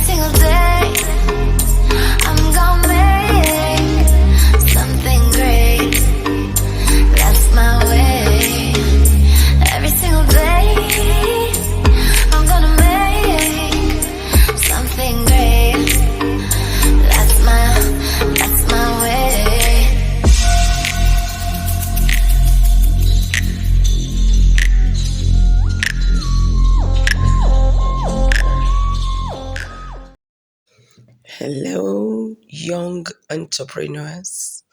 single day, I'm gonna make something great. That's my way. Every single day, I'm gonna make something great. That's my way. Hello, young entrepreneurs.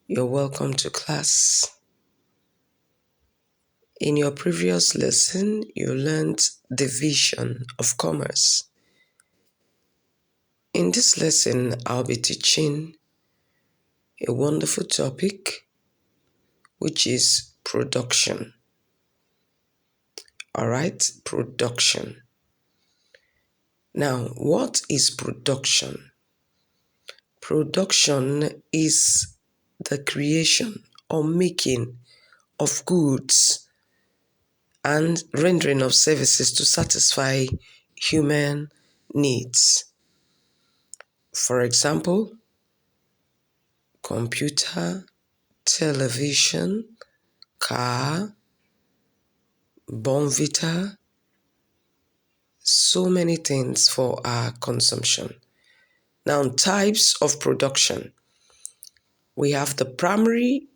You're welcome to class. In your previous lesson, you learned the vision of commerce. In this lesson, I'll be teaching a wonderful topic, which is production. All right, production. Now, what is production? Production is the creation or making of goods and rendering of services to satisfy human needs. For example, computer, television, car, Bonvita, so many things for our consumption. Now, types of production. We have the primary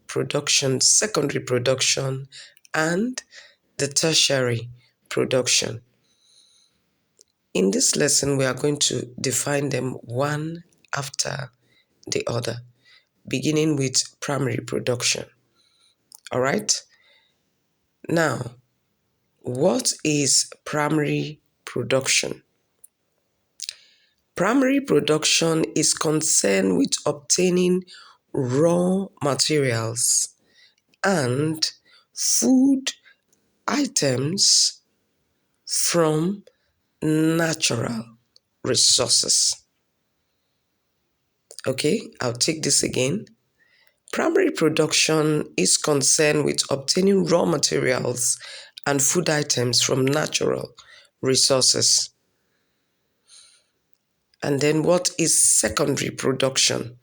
production, secondary production, and the tertiary production. In this lesson, we are going to define them one after the other, beginning with primary production. All right? Now, what is primary production? Primary production is concerned with obtaining raw materials and food items from natural resources. Okay, I'll take this again. Primary production is concerned with obtaining raw materials and food items from natural resources. And then what is secondary production?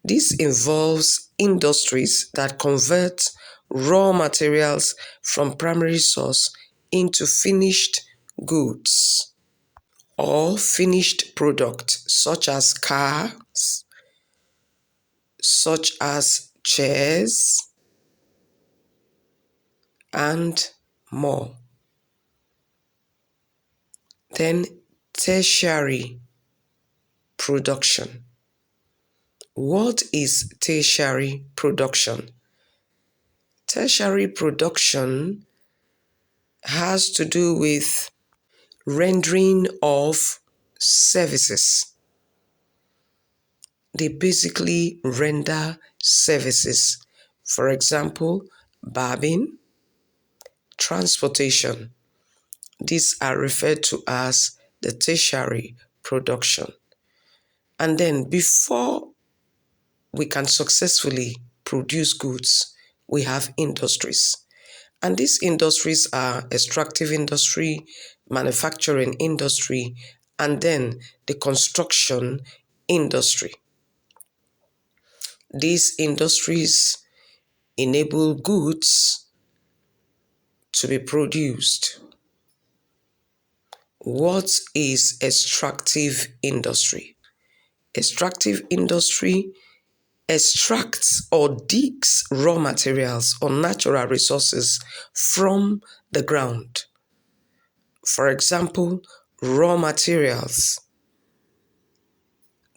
This involves industries that convert raw materials from primary source into finished goods or finished product, such as cars, such as chairs, and more. Then tertiary production. What is tertiary production? Tertiary production has to do with rendering of services. They basically render services. For example, barbing, transportation. These are referred to as the tertiary production. And then before we can successfully produce goods, we have industries. And these industries are extractive industry, manufacturing industry, and then the construction industry. These industries enable goods to be produced. What is extractive industry? Extractive industry extracts or digs raw materials or natural resources from the ground. For example, raw materials.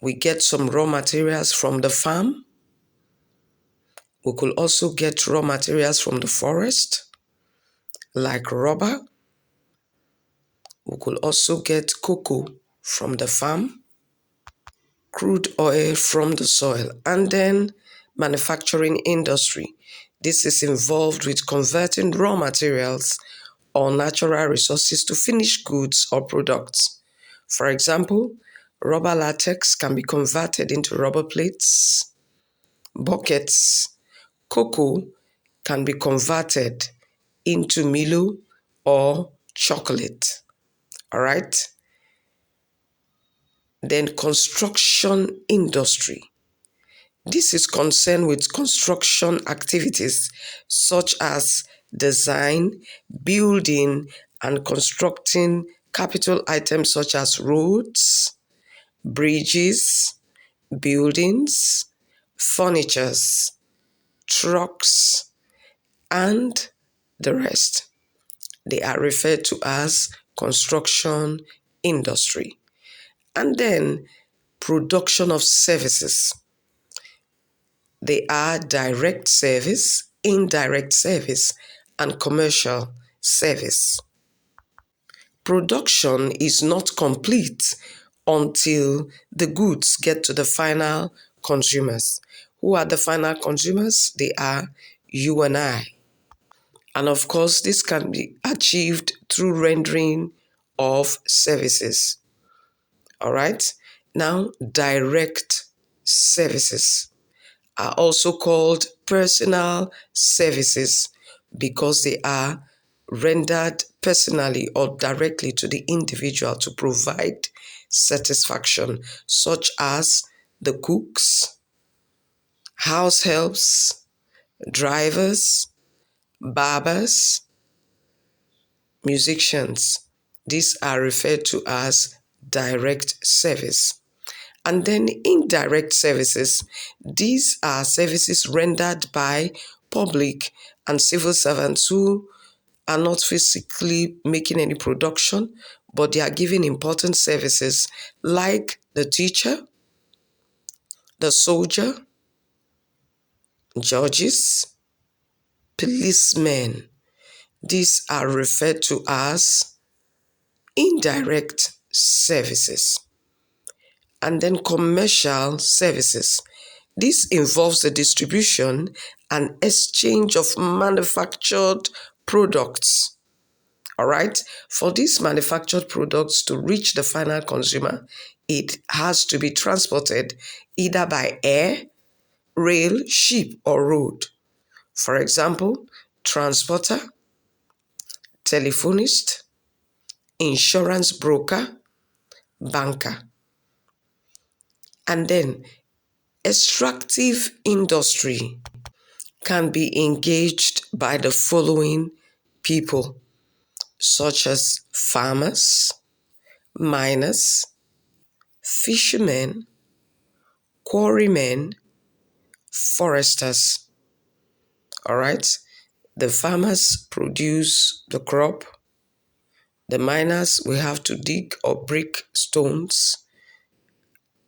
We get some raw materials from the farm. We could also get raw materials from the forest, like rubber. We could also get cocoa from the farm, crude oil from the soil, and then manufacturing industry. This is involved with converting raw materials or natural resources to finished goods or products. For example, rubber latex can be converted into rubber plates, buckets. Cocoa can be converted into Milo or chocolate. All right? Then construction industry. This is concerned with construction activities such as design, building, and constructing capital items such as roads, bridges, buildings, furnitures, trucks, and the rest. They are referred to as construction industry. And then production of services. They are direct service, indirect service, and commercial service. Production is not complete until the goods get to the final consumers. Who are the final consumers? They are you and I. And of course, this can be achieved through rendering of services. All right. Now, direct services are also called personal services because they are rendered personally or directly to the individual to provide satisfaction, such as the cooks, house helps, drivers, barbers, musicians. These are referred to as direct service. And then indirect services, these are services rendered by public and civil servants who are not physically making any production, but they are giving important services like the teacher, the soldier, judges, policemen. These are referred to as indirect services. And then commercial services. This involves the distribution and exchange of manufactured products. All right? For these manufactured products to reach the final consumer, it has to be transported either by air, rail, ship, or road. For example, transporter, telephonist, insurance broker, banker. And then extractive industry can be engaged by the following people, such as farmers, miners, fishermen, quarrymen, foresters. All right? The farmers produce the crop. The miners will have to dig or break stones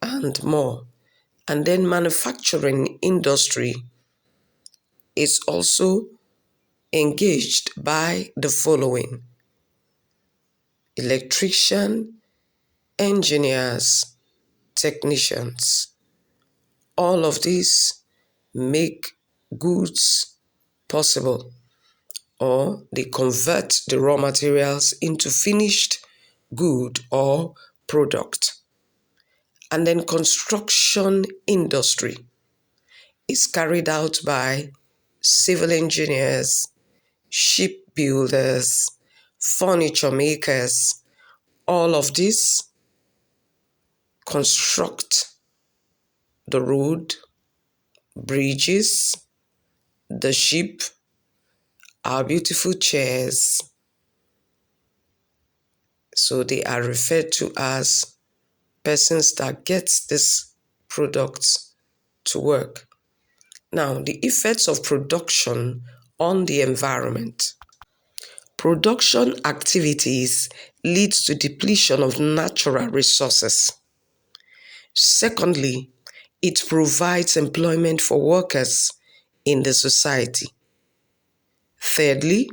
and more. And then manufacturing industry is also engaged by the following: electrician, engineers, technicians. All of these make goods possible, or they convert the raw materials into finished good or product. And then construction industry is carried out by civil engineers, shipbuilders, furniture makers. All of these construct the road, bridges, the ship, our beautiful chairs. So they are referred to as persons that get these products to work. Now, the effects of production on the environment. Production activities leads to depletion of natural resources. Secondly, it provides employment for workers in the society. Thirdly,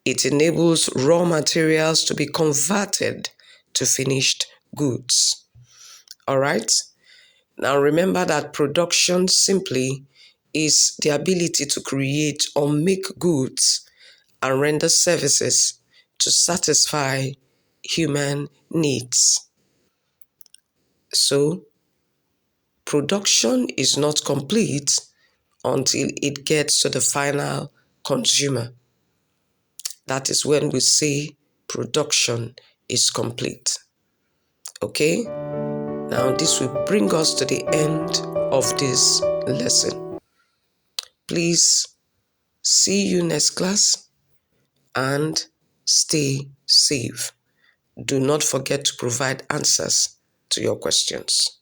it enables raw materials to be converted to finished goods. All right? Now remember that production simply is the ability to create or make goods and render services to satisfy human needs. So, production is not complete until it gets to the final consumer. That is when we say production is complete. Okay? Now, this will bring us to the end of this lesson. Please see you next class and stay safe. Do not forget to provide answers to your questions.